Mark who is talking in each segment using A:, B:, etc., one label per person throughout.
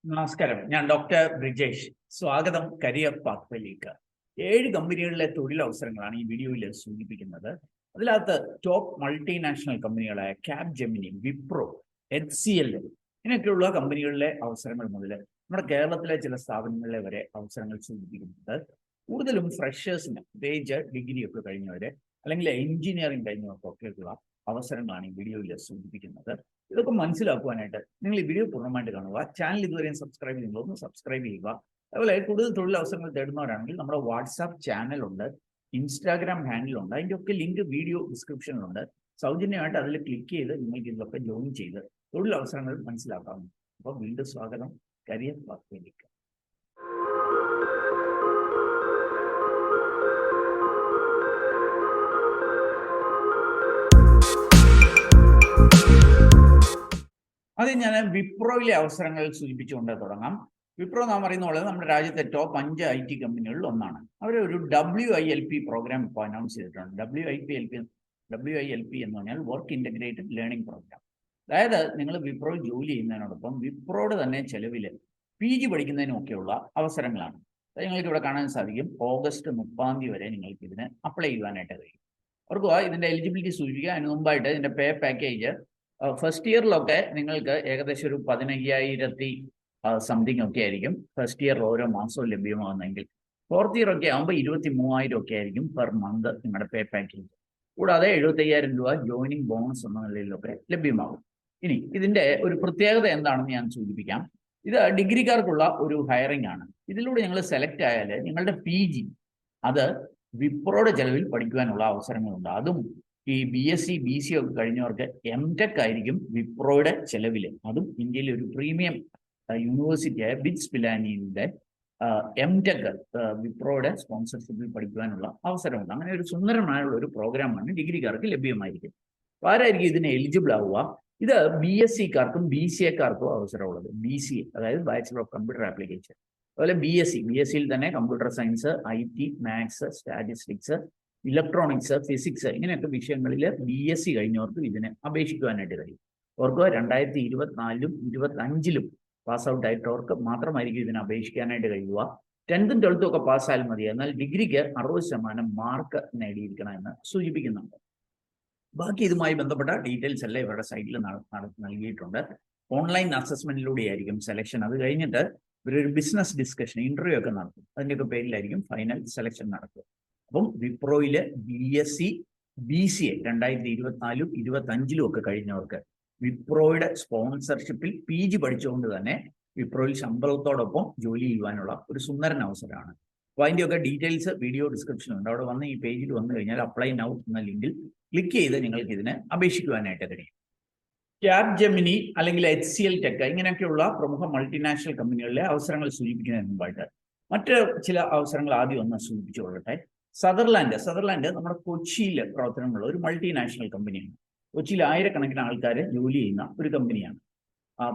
A: നമസ്കാരം. ഞാൻ ഡോക്ടർ ബ്രിജേഷ്. സ്വാഗതം കരിയർ പാത്വേയിലേക്ക്. 7 കമ്പനികളിലെ തൊഴിലവസരങ്ങളാണ് ഈ വീഡിയോയിൽ സൂചിപ്പിക്കുന്നത്. അതിനകത്ത് ടോപ്പ് മൾട്ടിനാഷണൽ കമ്പനികളായ ക്യാപ്ജെമിനി, വിപ്രോ, HCL ഇങ്ങനെയൊക്കെയുള്ള കമ്പനികളിലെ അവസരങ്ങൾ മുതൽ നമ്മുടെ കേരളത്തിലെ ചില സ്ഥാപനങ്ങളിലെ വരെ അവസരങ്ങൾ സൂചിപ്പിക്കുന്നുണ്ട്. കൂടുതലും ഫ്രഷേഴ്സിന്, പ്രത്യേകിച്ച് ഡിഗ്രിയൊക്കെ കഴിഞ്ഞവരെ അല്ലെങ്കിൽ എഞ്ചിനീയറിംഗ് കഴിഞ്ഞവർക്കൊക്കെയുള്ള അവസരങ്ങളാണ് ഈ വീഡിയോയിൽ സൂചിപ്പിക്കുന്നത്. ഇതൊക്കെ മനസ്സിലാക്കുവാനായിട്ട് നിങ്ങൾ ഈ വീഡിയോ പൂർണ്ണമായിട്ട് കാണുക. ചാനൽ ഇതുവരെയും സബ്സ്ക്രൈബ് ചെയ്യുമ്പോൾ ഒന്ന് സബ്സ്ക്രൈബ് ചെയ്യുക. അതുപോലെ കൂടുതൽ തൊഴിലവസരങ്ങൾ തേടുന്നവരാണെങ്കിൽ നമ്മുടെ വാട്സാപ്പ് ചാനലുണ്ട്, ഇൻസ്റ്റാഗ്രാം ഹാൻഡിലുണ്ട്. അതിൻ്റെ ഒക്കെ ലിങ്ക് വീഡിയോ ഡിസ്ക്രിപ്ഷനിലുണ്ട്. സൗജന്യമായിട്ട് അതിൽ ക്ലിക്ക് ചെയ്ത് നിങ്ങൾക്ക് ഇതിലൊക്കെ ജോയിൻ ചെയ്ത് തൊഴിലവസരങ്ങൾ മനസ്സിലാക്കാം. അപ്പോൾ വീണ്ടും സ്വാഗതം കരിയർ പാത്വേയിലേക്ക്. ആദ്യം ഞാൻ വിപ്രോയിലെ അവസരങ്ങൾ സൂചിപ്പിച്ചുകൊണ്ട് തുടങ്ങാം. വിപ്രോ നാം അറിയുന്ന പോലെ നമ്മുടെ രാജ്യത്തെ ടോപ്പ് 5 IT കമ്പനികളിൽ ഒന്നാണ്. അവർ ഒരു WILP പ്രോഗ്രാം ഇപ്പോൾ അനൗൺസ് ചെയ്തിട്ടുണ്ട്. WILP എന്ന് പറഞ്ഞാൽ വർക്ക് ഇൻ്റഗ്രേറ്റഡ് ലേണിംഗ് പ്രോഗ്രാം. അതായത് നിങ്ങൾ വിപ്രോയിൽ ജോലി ചെയ്യുന്നതിനോടൊപ്പം വിപ്രോയുടെ തന്നെ ചെലവിൽ PG പഠിക്കുന്നതിനൊക്കെയുള്ള അവസരങ്ങളാണ്. അത് നിങ്ങൾക്ക് ഇവിടെ കാണാൻ സാധിക്കും. ഓഗസ്റ്റ് 30 വരെ നിങ്ങൾക്ക് ഇതിന് അപ്ലൈ ചെയ്യുവാനായിട്ട് കഴിയും. അവർക്ക് ഇതിൻ്റെ എലിജിബിലിറ്റി സൂചിപ്പിക്കുക. അതിന് മുമ്പായിട്ട് ഇതിൻ്റെ പേ പാക്കേജ് ഫസ്റ്റ് ഇയറിലൊക്കെ നിങ്ങൾക്ക് ഏകദേശം ഒരു 15,000 സംതിങ് ഒക്കെ ആയിരിക്കും ഫസ്റ്റ് ഇയർ ഓരോ മാസവും ലഭ്യമാകുന്നെങ്കിൽ. ഫോർത്ത് ഇയർ ഒക്കെ ആകുമ്പോൾ 23,000 ഒക്കെ ആയിരിക്കും പെർ മന്ത് നിങ്ങളുടെ പേ പാക്കേജ്. കൂടാതെ 75,000 രൂപ ജോയിനിങ് ബോണസ് എന്ന നിലയിലൊക്കെ ലഭ്യമാകും. ഇനി ഇതിൻ്റെ ഒരു പ്രത്യേകത എന്താണെന്ന് ഞാൻ സൂചിപ്പിക്കാം. ഇത് ഡിഗ്രിക്കാർക്കുള്ള ഒരു ഹയറിംഗ് ആണ്. ഇതിലൂടെ നിങ്ങൾ സെലക്ട് ആയാൽ നിങ്ങളുടെ PG അത് വിപ്രോയുടെ ചെലവിൽ പഠിക്കുവാനുള്ള അവസരങ്ങളുണ്ട്. അതും ഈ BSc BC ഒക്കെ കഴിഞ്ഞവർക്ക് MTech ആയിരിക്കും വിപ്രോയുടെ ചെലവിൽ. അതും ഇന്ത്യയിലെ ഒരു പ്രീമിയം യൂണിവേഴ്സിറ്റിയായ ബിറ്റ്സ് പിലാനിയുടെ MTech വിപ്രോയുടെ സ്പോൺസർഷിപ്പിൽ പഠിക്കുവാനുള്ള അവസരമുണ്ട്. അങ്ങനെ ഒരു സുന്ദരമായുള്ള ഒരു പ്രോഗ്രാമാണ് ഡിഗ്രിക്കാർക്ക് ലഭ്യമായിരിക്കും. ആരായിരിക്കും ഇതിന് എലിജിബിൾ ആവുക? ഇത് BSc-കാർക്കും BCA-കാർക്കും അവസരമുള്ളത്. BCA അതായത് ബാച്ചിലർ ഓഫ് കമ്പ്യൂട്ടർ ആപ്ലിക്കേഷൻ. അതുപോലെ BSc-യിൽ തന്നെ computer science, IT, maths, statistics, electronics, physics ഇങ്ങനെയൊക്കെ വിഷയങ്ങളിൽ BSc കഴിഞ്ഞവർക്ക് ഇതിനെ അപേക്ഷിക്കുവാനായിട്ട് കഴിയും. അവർക്ക് 2024-ലും 2025-ലും പാസ് ഔട്ട് ആയിട്ടവർക്ക് മാത്രമായിരിക്കും ഇതിനെ അപേക്ഷിക്കാനായിട്ട് കഴിയുക. 10th 12th ഒക്കെ പാസ്സായാലും മതി. എന്നാൽ ഡിഗ്രിക്ക് 60% മാർക്ക് നേടിയിരിക്കണമെന്ന് സൂചിപ്പിക്കുന്നുണ്ട്. ബാക്കി ഇതുമായി ബന്ധപ്പെട്ട ഡീറ്റെയിൽസ് എല്ലാം ഇവരുടെ സൈറ്റിൽ നൽകിയിട്ടുണ്ട്. ഓൺലൈൻ അസസ്മെന്റിലൂടെ ആയിരിക്കും സെലക്ഷൻ. അത് കഴിഞ്ഞിട്ട് ഇവരൊരു ബിസിനസ് ഡിസ്കഷൻ, ഇന്റർവ്യൂ ഒക്കെ നടത്തും. അതിൻ്റെയൊക്കെ പേരിലായിരിക്കും ഫൈനൽ സെലക്ഷൻ നടക്കുക. അപ്പം വിപ്രോയിലെ BSc BCA 2024-ലും 2025-ലും ഒക്കെ കഴിഞ്ഞവർക്ക് വിപ്രോയുടെ സ്പോൺസർഷിപ്പിൽ PG പഠിച്ചുകൊണ്ട് തന്നെ വിപ്രോയിൽ ശമ്പളത്തോടൊപ്പം ജോലി ചെയ്യുവാനുള്ള ഒരു സുന്ദരൻ അവസരമാണ്. അപ്പോൾ അതിൻ്റെയൊക്കെ ഡീറ്റെയിൽസ് വീഡിയോ ഡിസ്ക്രിപ്ഷനുണ്ട്. അവിടെ വന്ന് ഈ പേജിൽ വന്നു കഴിഞ്ഞാൽ അപ്ലൈ നൗ എന്ന ലിങ്കിൽ ക്ലിക്ക് ചെയ്ത് നിങ്ങൾക്ക് ഇതിനെ അപേക്ഷിക്കുവാനായിട്ട് കഴിയും. ക്യാപ്ജെമിനി അല്ലെങ്കിൽ HCL ടെക് ഇങ്ങനെയൊക്കെയുള്ള പ്രമുഖ മൾട്ടിനാഷണൽ കമ്പനികളിലെ അവസരങ്ങൾ സൂചിപ്പിക്കുന്നതിന് മുമ്പായിട്ട് മറ്റ് ചില അവസരങ്ങൾ ആദ്യം ഒന്ന് സൂചിപ്പിച്ചുകൊള്ളട്ടെ. സദർലാൻഡ് നമ്മുടെ കൊച്ചിയിൽ പ്രവർത്തനമുള്ള ഒരു മൾട്ടിനാഷണൽ കമ്പനിയാണ്. കൊച്ചിയിൽ ആയിരക്കണക്കിന് ആൾക്കാർ ജോലി ചെയ്യുന്ന ഒരു കമ്പനിയാണ്.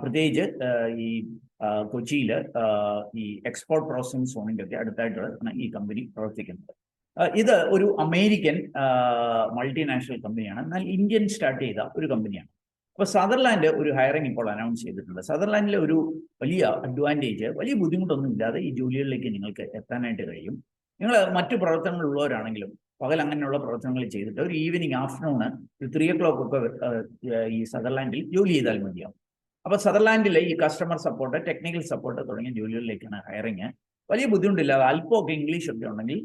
A: പ്രത്യേകിച്ച് ഈ കൊച്ചിയിൽ ഈ എക്സ്പോർട്ട് പ്രോസസ്സിംഗ് സോണിൻ്റെ ഒക്കെ അടുത്തായിട്ടാണ് ഈ കമ്പനി പ്രവർത്തിക്കുന്നത്. ഇത് ഒരു അമേരിക്കൻ മൾട്ടിനാഷണൽ കമ്പനിയാണ്. എന്നാൽ ഇന്ത്യൻ സ്റ്റാർട്ട് ചെയ്ത ഒരു കമ്പനിയാണ്. അപ്പോൾ സദർലാൻഡ് ഒരു ഹയറിംഗ് ഇപ്പോൾ അനൗൺസ് ചെയ്തിട്ടുണ്ട്. സദർലാൻഡിലെ ഒരു വലിയ അഡ്വാൻറ്റേജ്, വലിയ ബുദ്ധിമുട്ടൊന്നും ഇല്ലാതെ ഈ ജോലികളിലേക്ക് നിങ്ങൾക്ക് എത്താനായിട്ട് കഴിയും. നിങ്ങൾ മറ്റു പ്രവർത്തനങ്ങളുള്ളവരാണെങ്കിലും പകൽ അങ്ങനെയുള്ള പ്രവർത്തനങ്ങൾ ചെയ്തിട്ട് ഒരു ഈവനിങ് ആഫ്റ്റർനൂണ് ഒരു 3 o'clock ഒക്കെ ഈ സദർലാൻഡിൽ ജോലി ചെയ്താൽ മതിയാവും. അപ്പോൾ സദർലാൻഡിലെ ഈ കസ്റ്റമർ സപ്പോർട്ട്, ടെക്നിക്കൽ സപ്പോർട്ട് തുടങ്ങിയ ജോലികളിലേക്കാണ് ഹയറിങ്. വലിയ ബുദ്ധിമുട്ടില്ലാതെ അല്പമൊക്കെ ഇംഗ്ലീഷൊക്കെ ഉണ്ടെങ്കിൽ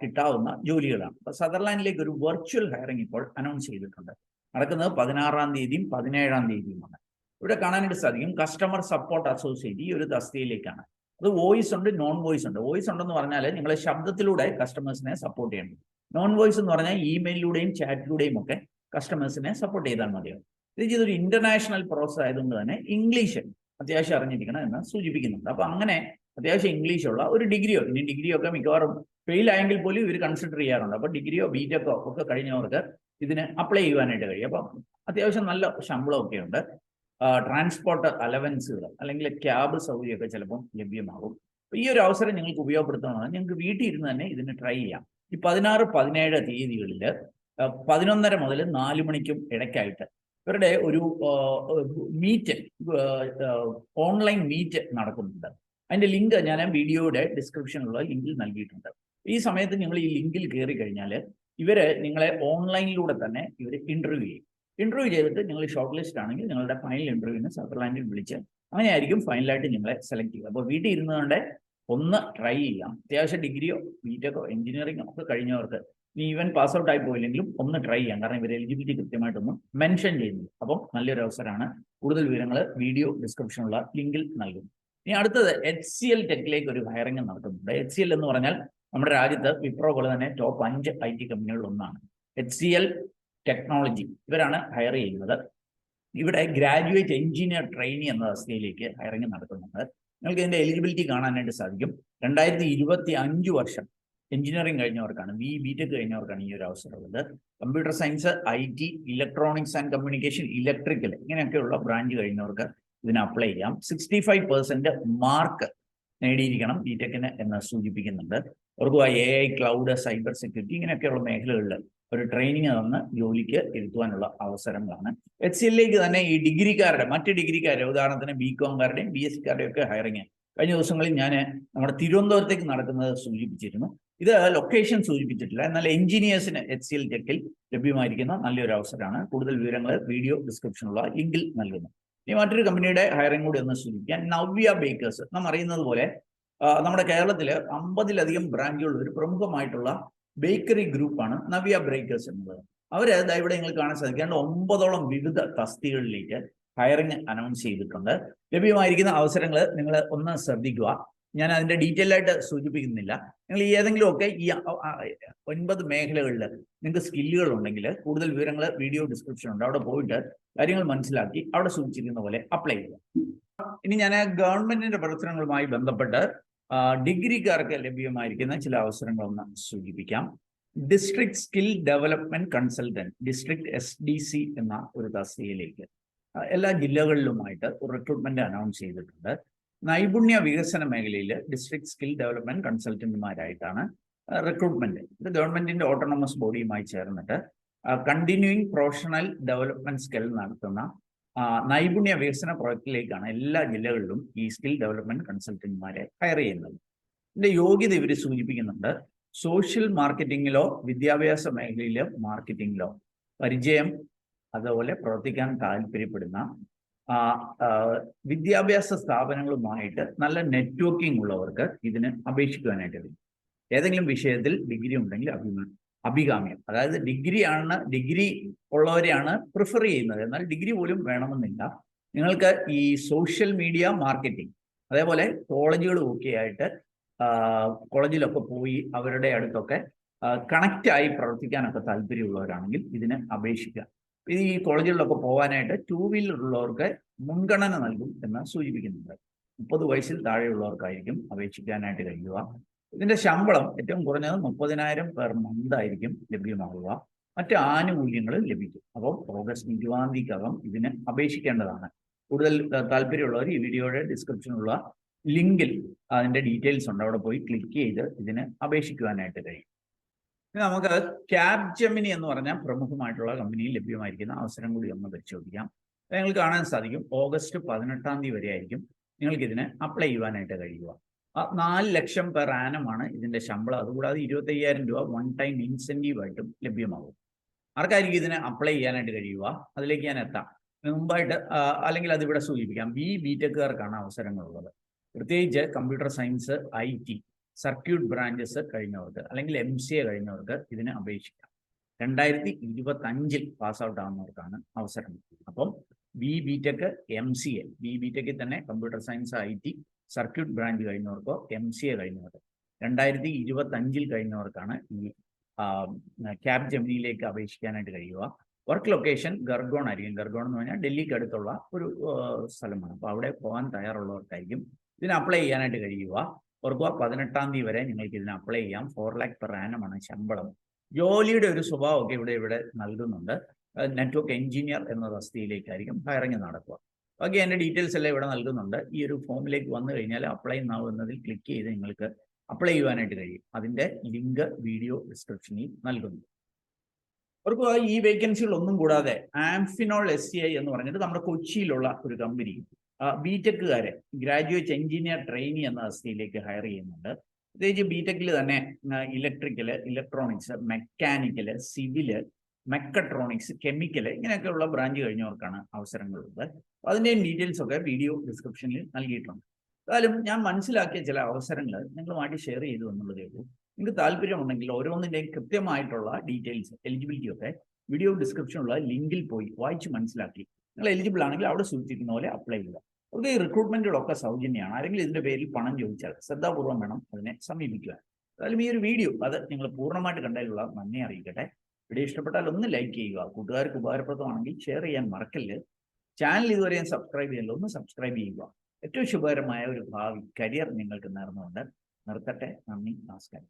A: കിട്ടാവുന്ന ജോലികളാണ്. അപ്പോൾ സദർലാൻഡിലേക്ക് ഒരു വെർച്വൽ ഹയറിംഗ് ഇപ്പോൾ അനൗൺസ് ചെയ്തിട്ടുണ്ട്. നടക്കുന്നത് 16-ാം തീയതിയും 17-ാം തീയതിയുമാണ്. ഇവിടെ കാണാനായിട്ട് സാധിക്കും കസ്റ്റമർ സപ്പോർട്ട് അസോസിയേറ്റ് ഈ ഒരു തസ്തികയിലേക്കാണ്. അത് വോയിസ് ഉണ്ട്, നോൺ വോയിസ് ഉണ്ട്. വോയിസ് ഉണ്ടെന്ന് പറഞ്ഞാൽ നിങ്ങൾ ശബ്ദത്തിലൂടെ കസ്റ്റമേഴ്സിനെ സപ്പോർട്ട് ചെയ്യണം. നോൺ വോയിസ് എന്ന് പറഞ്ഞാൽ ഇമെയിലിലൂടെയും ചാറ്റിലൂടെയും ഒക്കെ കസ്റ്റമേഴ്സിനെ സപ്പോർട്ട് ചെയ്താൽ മതിയാവും. ഇത് ചെയ്തൊരു ഇന്റർനാഷണൽ പ്രോസസ് ആയതുകൊണ്ട് തന്നെ ഇംഗ്ലീഷ് അത്യാവശ്യം അറിഞ്ഞിരിക്കണം എന്ന് സൂചിപ്പിക്കുന്നുണ്ട്. അപ്പോൾ അങ്ങനെ അത്യാവശ്യം ഇംഗ്ലീഷുള്ള ഒരു ഡിഗ്രിയോ, ഇനി ഡിഗ്രിയോ ഒക്കെ മിക്കവാറും ഫെയിൽ ആയെങ്കിൽ പോലും ഇവർ കൺസിഡർ ചെയ്യാറുണ്ട്. അപ്പോൾ ഡിഗ്രിയോ BTechോ ഒക്കെ കഴിഞ്ഞവർക്ക് ഇതിന് അപ്ലൈ ചെയ്യുവാനായിട്ട് കഴിയും. അപ്പം അത്യാവശ്യം നല്ല ശമ്പളമൊക്കെ ഉണ്ട്. ട്രാൻസ്പോർട്ട് അലവൻസുകൾ അല്ലെങ്കിൽ ക്യാബ് സൗകര്യമൊക്കെ ചിലപ്പം ലഭ്യമാകും. അപ്പോൾ ഈ ഒരു അവസരം നിങ്ങൾക്ക് ഉപയോഗപ്പെടുത്തണമെന്ന് നിങ്ങൾക്ക് വീട്ടിൽ ഇരുന്ന് തന്നെ ഇതിന് ട്രൈ ചെയ്യാം. ഈ 16, 17 തീയതികളിൽ 11:30 മുതൽ 4 മണിക്കും ഇടയ്ക്കായിട്ട് ഇവരുടെ ഒരു മീറ്റ്, ഓൺലൈൻ മീറ്റ് നടക്കുന്നുണ്ട്. അതിന്റെ ലിങ്ക് ഞാൻ വീഡിയോയുടെ ഡിസ്ക്രിപ്ഷനിലുള്ള ലിങ്കിൽ നൽകിയിട്ടുണ്ട്. ഈ സമയത്ത് നിങ്ങൾ ഈ ലിങ്കിൽ കയറി കഴിഞ്ഞാൽ ഇവര് നിങ്ങളെ ഓൺലൈനിലൂടെ തന്നെ ഇവർ ഇന്റർവ്യൂ ചെയ്യും. ഇന്റർവ്യൂ ചെയ്തിട്ട് നിങ്ങൾ ഷോർട്ട് ലിസ്റ്റ് ആണെങ്കിൽ നിങ്ങളുടെ ഫൈനൽ ഇന്റർവ്യൂവിന് സദർലാൻഡിൽ വിളിച്ച് അങ്ങനെയായിരിക്കും ഫൈനലായിട്ട് നിങ്ങളെ സെലക്ട് ചെയ്യുക. അപ്പോൾ വീട്ടിൽ ഇരുന്നുകൊണ്ട് ഒന്ന് ട്രൈ ചെയ്യാം. അത്യാവശ്യം ഡിഗ്രിയോ ബിടെക്കോ എഞ്ചിനീയറിംഗോ ഒക്കെ കഴിഞ്ഞവർക്ക് നീ ഈവൻ പാസ് ഔട്ട് ആയി പോയില്ലെങ്കിലും ഒന്ന് ട്രൈ ചെയ്യാം. കാരണം ഇവർ എലിജിബിലിറ്റി കൃത്യമായിട്ടൊന്നും മെൻഷൻ ചെയ്യുന്നു. അപ്പം നല്ലൊരു അവസരമാണ്. കൂടുതൽ വിവരങ്ങൾ വീഡിയോ ഡിസ്ക്രിപ്ഷനുള്ള ലിങ്കിൽ നൽകും. ഇനി അടുത്തത് HCL ടെക്കിലേക്ക് ഒരു ഹയറിംഗ് നടത്തുന്നുണ്ട്. HCL എന്ന് പറഞ്ഞാൽ നമ്മുടെ രാജ്യത്ത് വിപ്രോ പോലെ തന്നെ ടോപ്പ് 5 IT കമ്പനികളിൽ ഒന്നാണ്. HCL ടെക്നോളജി ഇവരാണ് ഹയർ ചെയ്യുന്നത്. ഇവിടെ ഗ്രാജുവേറ്റ് എഞ്ചിനീയർ ട്രെയിനി എന്ന അവസ്ഥയിലേക്ക് ഹയറിംഗ് നടത്തുന്നുണ്ട്. നിങ്ങൾക്ക് ഇതിന്റെ എലിജിബിലിറ്റി കാണാനായിട്ട് സാധിക്കും. 2025 വർഷം എഞ്ചിനീയറിംഗ് കഴിഞ്ഞവർക്കാണ്, ബിടെക് കഴിഞ്ഞവർക്കാണ് ഈ ഒരു അവസരമുള്ളത്. Computer science, IT, electronics and communication, electrical ഇങ്ങനെയൊക്കെയുള്ള ബ്രാഞ്ച് കഴിഞ്ഞവർക്ക് ഇതിന് അപ്ലൈ ചെയ്യാം. 65% മാർക്ക് നേടിയിരിക്കണം ബിടെക്കിന് എന്ന് സൂചിപ്പിക്കുന്നുണ്ട്. അവർക്ക് AI, ക്ലൗഡ്, സൈബർ സെക്യൂരിറ്റി ഇങ്ങനെയൊക്കെയുള്ള മേഖലകളിൽ ഒരു ട്രെയിനിങ് തന്ന് ജോലിക്ക് ഇരുത്തുവാനുള്ള അവസരങ്ങളാണ്. HCLലേക്ക് തന്നെ ഈ ഡിഗ്രിക്കാരുടെ, മറ്റ് ഡിഗ്രിക്കാരുടെ, ഉദാഹരണത്തിന് BComകാരുടെയും BSCക്കാരുടെയും ഒക്കെ ഹയറിങ് കഴിഞ്ഞ ദിവസങ്ങളിൽ ഞാൻ നമ്മുടെ തിരുവനന്തപുരത്തേക്ക് നടക്കുന്നത് സൂചിപ്പിച്ചിരുന്നു. ഇത് ലൊക്കേഷൻ സൂചിപ്പിച്ചിട്ടില്ല. എന്നാൽ എഞ്ചിനീയേഴ്സിന് HCL ടെക്കിൽ ലഭ്യമായിരിക്കുന്ന നല്ലൊരു അവസരമാണ്. കൂടുതൽ വിവരങ്ങൾ വീഡിയോ ഡിസ്ക്രിപ്ഷനുള്ള ലിങ്കിൽ നൽകുന്നു. ഇനി മറ്റൊരു കമ്പനിയുടെ ഹയറിംഗ് കൂടി ഒന്ന് സൂചിപ്പിക്കാൻ, നവ്യ ബേക്കേഴ്സ്. നാം അറിയുന്നത് പോലെ നമ്മുടെ കേരളത്തിൽ 50-ലധികം ബ്രാഞ്ചുള്ള ഒരു പ്രമുഖമായിട്ടുള്ള ബേക്കറി ഗ്രൂപ്പാണ് നവ്യ ബേക്കേഴ്സ് എന്നുള്ളത്. അവര് ഇവിടെ നിങ്ങൾ കാണാൻ സാധിക്കാണ്ട് 9ഓളം വിവിധ തസ്തികകളിലേക്ക് ഹയറിംഗ് അനൗൺസ് ചെയ്തിട്ടുണ്ട്. ലഭ്യമായിരിക്കുന്ന അവസരങ്ങൾ നിങ്ങൾ ഒന്ന് ശ്രദ്ധിക്കുക. ഞാൻ അതിന്റെ ഡീറ്റെയിൽ ആയിട്ട് സൂചിപ്പിക്കുന്നില്ല. നിങ്ങൾ ഏതെങ്കിലുമൊക്കെ ഈ 9 മേഖലകളിൽ നിങ്ങൾക്ക് സ്കില്ലുകൾ ഉണ്ടെങ്കിൽ കൂടുതൽ വിവരങ്ങൾ വീഡിയോ ഡിസ്ക്രിപ്ഷൻ ഉണ്ട്. അവിടെ പോയിട്ട് കാര്യങ്ങൾ മനസ്സിലാക്കി അവിടെ സൂചിപ്പിക്കുന്ന പോലെ അപ്ലൈ ചെയ്യുക. ഇനി ഞാൻ ഗവൺമെന്റിന്റെ പ്രവർത്തനങ്ങളുമായി ബന്ധപ്പെട്ട് ഡിഗ്രിക്കാർക്ക് ലഭ്യമായിരിക്കുന്ന ചില അവസരങ്ങളൊന്ന് സൂചിപ്പിക്കാം. District skill development consultant, district SDC എന്ന ഒരു തസ്തികയിലേക്ക് എല്ലാ ജില്ലകളിലുമായിട്ട് ഒരു റിക്രൂട്ട്മെന്റ് അനൗൺസ് ചെയ്തിട്ടുണ്ട്. നൈപുണ്യ വികസന മേഖലയിൽ ഡിസ്ട്രിക്ട് സ്കിൽ ഡെവലപ്മെന്റ് കൺസൾട്ടന്റുമാരായിട്ടാണ് റിക്രൂട്ട്മെന്റ്. ഇത് ഗവൺമെന്റിന്റെ ഓട്ടോണമസ് ബോഡിയുമായി ചേർന്നിട്ട് കണ്ടിന്യൂയിങ് പ്രൊഫഷണൽ ഡെവലപ്മെന്റ് സ്കിൽ നടത്തുന്ന നൈപുണ്യ വികസന പ്രോജക്റ്റിലേക്കാണ് എല്ലാ ജില്ലകളിലും ഈ സ്കിൽ ഡെവലപ്മെന്റ് കൺസൾട്ടന്റുമാരെ ഹയർ ചെയ്യുന്നത്. ഇതിന്റെ യോഗ്യത ഇവർ സൂചിപ്പിക്കുന്നുണ്ട്. സോഷ്യൽ മാർക്കറ്റിംഗിലോ വിദ്യാഭ്യാസ മേഖലയിലോ മാർക്കറ്റിംഗിലോ പരിചയം, അതുപോലെ പ്രവർത്തിക്കാൻ താല്പര്യപ്പെടുന്ന വിദ്യാഭ്യാസ സ്ഥാപനങ്ങളുമായിട്ട് നല്ല നെറ്റ്വർക്കിംഗ് ഉള്ളവർക്ക് ഇതിന് അപേക്ഷിക്കുവാനായിട്ട് കഴിയും. ഏതെങ്കിലും വിഷയത്തിൽ ഡിഗ്രി ഉണ്ടെങ്കിൽ അഭികാമ്യം, അതായത് ഡിഗ്രി ഉള്ളവരെയാണ് പ്രിഫർ ചെയ്യുന്നത്. എന്നാൽ ഡിഗ്രി പോലും വേണമെന്നില്ല. നിങ്ങൾക്ക് ഈ സോഷ്യൽ മീഡിയ മാർക്കറ്റിംഗ്, അതേപോലെ കോളേജുകളും ഒക്കെ ആയിട്ട് കോളേജിലൊക്കെ പോയി അവരുടെ അടുത്തൊക്കെ കണക്റ്റായി പ്രവർത്തിക്കാനൊക്കെ താല്പര്യമുള്ളവരാണെങ്കിൽ ഇതിന് അപേക്ഷിക്കാം. ഈ കോളേജുകളിലൊക്കെ പോകാനായിട്ട് 2 വീലർ ഉള്ളവർക്ക് മുൻഗണന നൽകും എന്ന് സൂചിപ്പിക്കുന്നുണ്ട്. 30 വയസ്സിൽ താഴെയുള്ളവർക്കായിരിക്കും അപേക്ഷിക്കാനായിട്ട് കഴിയുക. ഇതിന്റെ ശമ്പളം ഏറ്റവും കുറഞ്ഞത് 30,000 പെർ മന്ത് ആയിരിക്കും ലഭ്യമാകുക. മറ്റ് ആനുകൂല്യങ്ങളും ലഭിക്കും. അപ്പോൾ ഓഗസ്റ്റ് 20-ാം തീയതിക്കകം ഇതിന് അപേക്ഷിക്കേണ്ടതാണ്. കൂടുതൽ താല്പര്യമുള്ളവർ ഈ വീഡിയോയുടെ ഡിസ്ക്രിപ്ഷനിലുള്ള ലിങ്കിൽ അതിന്റെ ഡീറ്റെയിൽസ് ഉണ്ട്. അവിടെ പോയി ക്ലിക്ക് ചെയ്ത് ഇതിന് അപേക്ഷിക്കുവാനായിട്ട് കഴിയും. നമുക്ക് ക്യാപ്ജെമിനി എന്ന് പറഞ്ഞ പ്രമുഖമായിട്ടുള്ള കമ്പനിയിൽ ലഭ്യമായിരിക്കുന്ന അവസരം കൂടി ഒന്ന് പരിശോധിക്കാം. നിങ്ങൾക്ക് കാണാൻ സാധിക്കും ഓഗസ്റ്റ് 18-ാം തീയതി വരെ ആയിരിക്കും നിങ്ങൾക്ക് ഇതിന് അപ്ലൈ ചെയ്യുവാനായിട്ട് കഴിയുക. 4 ലക്ഷം പെർ ആനമാണ് ഇതിന്റെ ശമ്പളം. അതുകൂടാതെ 25,000 രൂപ വൺ ടൈം ഇൻസെന്റീവ് ആയിട്ടും ലഭ്യമാകും. ആർക്കായിരിക്കും ഇതിന് അപ്ലൈ ചെയ്യാനായിട്ട് കഴിയുക? അതിലേക്ക് ഞാൻ എത്താം. മുമ്പായിട്ട് അല്ലെങ്കിൽ അതിവിടെ സൂചിപ്പിക്കാം. ബിടെക്കുകാർക്കാണ് അവസരങ്ങളുള്ളത്. പ്രത്യേകിച്ച് computer science, IT, circuit branches കഴിഞ്ഞവർക്ക് അല്ലെങ്കിൽ MCA കഴിഞ്ഞവർക്ക് ഇതിന് അപേക്ഷിക്കാം. 2025 പാസ് ഔട്ട് ആവുന്നവർക്കാണ് അവസരം. അപ്പം ബിടെക്, MCA, ബിടെക്കിൽ തന്നെ computer science, IT, circuit branch കഴിഞ്ഞവർക്കോ MCA കഴിഞ്ഞവർക്ക് 2025 കഴിഞ്ഞവർക്കാണ് ഈ ക്യാപ്ജെമിനിയിലേക്ക് അപേക്ഷിക്കാനായിട്ട് കഴിയുക. വർക്ക് ലൊക്കേഷൻ ഗർഗോൺ ആയിരിക്കും. ഗർഗോൺ എന്ന് പറഞ്ഞാൽ ഡൽഹിക്ക് അടുത്തുള്ള ഒരു സ്ഥലമാണ്. അപ്പോൾ അവിടെ പോകാൻ തയ്യാറുള്ളവർക്കായിരിക്കും ഇതിന് അപ്ലൈ ചെയ്യാനായിട്ട് കഴിയുക. ഓർക്കുക, 18-ാം തീയതി വരെ നിങ്ങൾക്ക് ഇതിന് അപ്ലൈ ചെയ്യാം. 4 lakh പെർ ആനമാണ് ശമ്പളം. ജോലിയുടെ ഒരു സ്വഭാവമൊക്കെ ഇവിടെ നൽകുന്നുണ്ട്. നെറ്റ്വർക്ക് എഞ്ചിനീയർ എന്ന തസ്തികയിലേക്കായിരിക്കും ഹയറിംഗ് നടക്കുക. ബാക്കി അതിൻ്റെ ഡീറ്റെയിൽസ് എല്ലാം ഇവിടെ നൽകുന്നുണ്ട്. ഈ ഒരു ഫോമിലേക്ക് വന്നു കഴിഞ്ഞാൽ അപ്ലൈ നൗ എന്നതിൽ ക്ലിക്ക് ചെയ്ത് നിങ്ങൾക്ക് അപ്ലൈ ചെയ്യുവാനായിട്ട് കഴിയും. അതിൻ്റെ ലിങ്ക് വീഡിയോ ഡിസ്ക്രിപ്ഷനിൽ നൽകുന്നു. അവർക്ക് ഈ വേക്കൻസികളൊന്നും കൂടാതെ ആംഫിനോൾ SCI എന്ന് പറഞ്ഞിട്ട് നമ്മുടെ കൊച്ചിയിലുള്ള ഒരു കമ്പനി ബിടെക്കുകാരെ ഗ്രാജുവേറ്റ് എഞ്ചിനീയർ ട്രെയിനി എന്ന അവസ്ഥയിലേക്ക് ഹയർ ചെയ്യുന്നുണ്ട്. പ്രത്യേകിച്ച് ബിടെക്കിൽ തന്നെ electrical, electronics, mechanical, civil, mechatronics, chemical ഇങ്ങനെയൊക്കെയുള്ള ബ്രാഞ്ച് കഴിഞ്ഞവർക്കാണ് അവസരങ്ങളുള്ളത്. അതിൻ്റെയും ഡീറ്റെയിൽസ് ഒക്കെ വീഡിയോ ഡിസ്ക്രിപ്ഷനിൽ നൽകിയിട്ടുണ്ട്. എന്തായാലും ഞാൻ മനസ്സിലാക്കിയ ചില അവസരങ്ങൾ നിങ്ങളുമായിട്ട് ഷെയർ ചെയ്തു എന്നുള്ളതേ ഉള്ളൂ. നിങ്ങൾക്ക് താല്പര്യമുണ്ടെങ്കിൽ ഓരോന്നിൻ്റെയും കൃത്യമായിട്ടുള്ള ഡീറ്റെയിൽസ്, എലിജിബിലിറ്റി ഒക്കെ വീഡിയോ ഡിസ്ക്രിപ്ഷനുള്ള ലിങ്കിൽ പോയി വായിച്ച് മനസ്സിലാക്കി നിങ്ങൾ എലിജിബിൾ ആണെങ്കിൽ അവിടെ സൂചിപ്പിക്കുന്ന പോലെ അപ്ലൈ ചെയ്യുക. അവർക്ക് ഈ റിക്രൂട്ട്മെന്റുകളൊക്കെ സൗജന്യമാണ്. ആരെങ്കിലും ഇതിന്റെ പേരിൽ പണം ചോദിച്ചാൽ ശ്രദ്ധാപൂർവ്വം വേണം അതിനെ സമീപിക്കുക. എന്തായാലും ഈ ഒരു വീഡിയോ അത് നിങ്ങൾ പൂർണ്ണമായിട്ട് കണ്ടതിലുള്ള നന്ദി അറിയിക്കട്ടെ. വീഡിയോ ഇഷ്ടപ്പെട്ടാൽ ഒന്ന് ലൈക്ക് ചെയ്യുക, കൂട്ടുകാർക്ക് ഉപകാരപ്രദമാണെങ്കിൽ ഷെയർ ചെയ്യാൻ മറക്കല്ല്. ചാനൽ ഇതുവരെയും സബ്സ്ക്രൈബ് ചെയ്യല്ലോ, ഒന്ന് സബ്സ്ക്രൈബ് ചെയ്യുക. ഏറ്റവും ശുഭകരമായ ഒരു ഭാവി കരിയർ നിങ്ങൾക്ക് നേർന്നുകൊണ്ട് നിർത്തട്ടെ. നന്ദി, നമസ്കാരം.